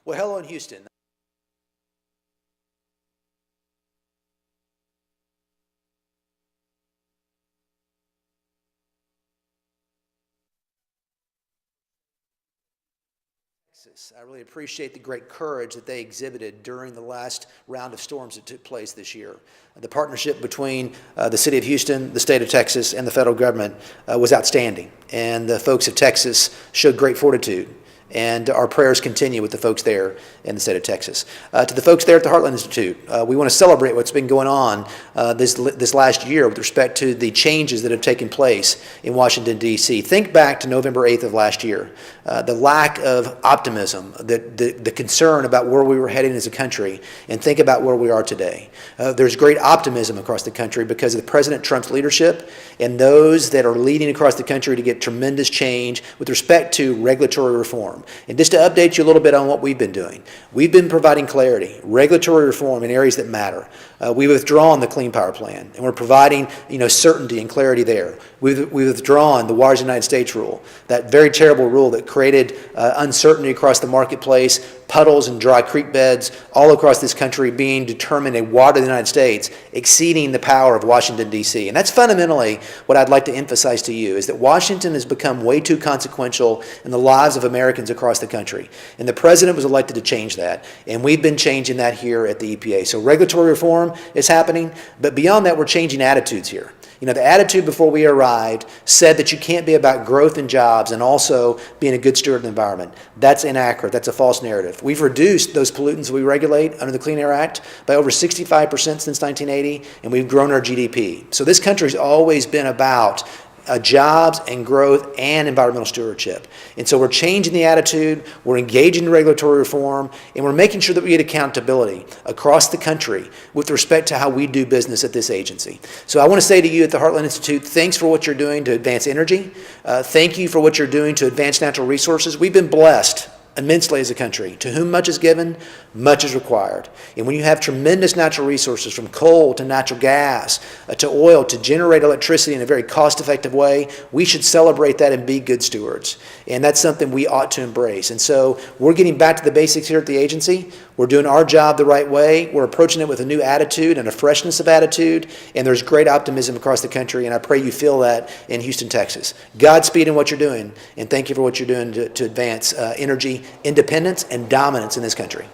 Well, hello in Houston. I really appreciate the great courage that they exhibited during the last round of storms that took place this year. The partnership between the city of Houston, the state of Texas, and the federal government was outstanding. And the folks of Texas showed great fortitude. And our prayers continue with the folks there in the state of Texas. To the folks there at the Heartland Institute, we want to celebrate what's been going on this last year with respect to the changes that have taken place in Washington, D.C. Think back to November 8th of last year. The lack of optimism, the concern about where we were heading as a country, and think about where we are today. There's great optimism across the country because of President Trump's leadership and those that are leading across the country to get tremendous change with respect to regulatory reform. And just to update you a little bit on what we've been doing, we've been providing clarity, regulatory reform in areas that matter. We've withdrawn the Clean Power Plan, and we're providing certainty and clarity there. We've withdrawn the Waters of the United States rule, that very terrible rule that created uncertainty across the marketplace, puddles and dry creek beds all across this country being determined a water of the United States exceeding the power of Washington, D.C. And that's fundamentally what I'd like to emphasize to you, is that Washington has become way too consequential in the lives of Americans across the country. And the president was elected to change that. And we've been changing that here at the EPA. So regulatory reform is happening, but beyond that, we're changing attitudes here. The attitude before we arrived said that you can't be about growth and jobs and also being a good steward of the environment. That's inaccurate. That's a false narrative. We've reduced those pollutants we regulate under the Clean Air Act by over 65% since 1980, and we've grown our GDP. So this country's always been about jobs and growth and environmental stewardship. And so we're changing the attitude, we're engaging in regulatory reform, and we're making sure that we get accountability across the country with respect to how we do business at this agency. So I want to say to you at the Heartland Institute, thanks for what you're doing to advance energy. Thank you for what you're doing to advance natural resources. We've been blessed immensely as a country. To whom much is given, much is required. And when you have tremendous natural resources, from coal to natural gas to oil, to generate electricity in a very cost-effective way, we should celebrate that and be good stewards. And that's something we ought to embrace. And so we're getting back to the basics here at the agency. We're doing our job the right way. We're approaching it with a new attitude and a freshness of attitude. And there's great optimism across the country. And I pray you feel that in Houston, Texas. Godspeed in what you're doing. And thank you for what you're doing to advance energy independence and dominance in this country.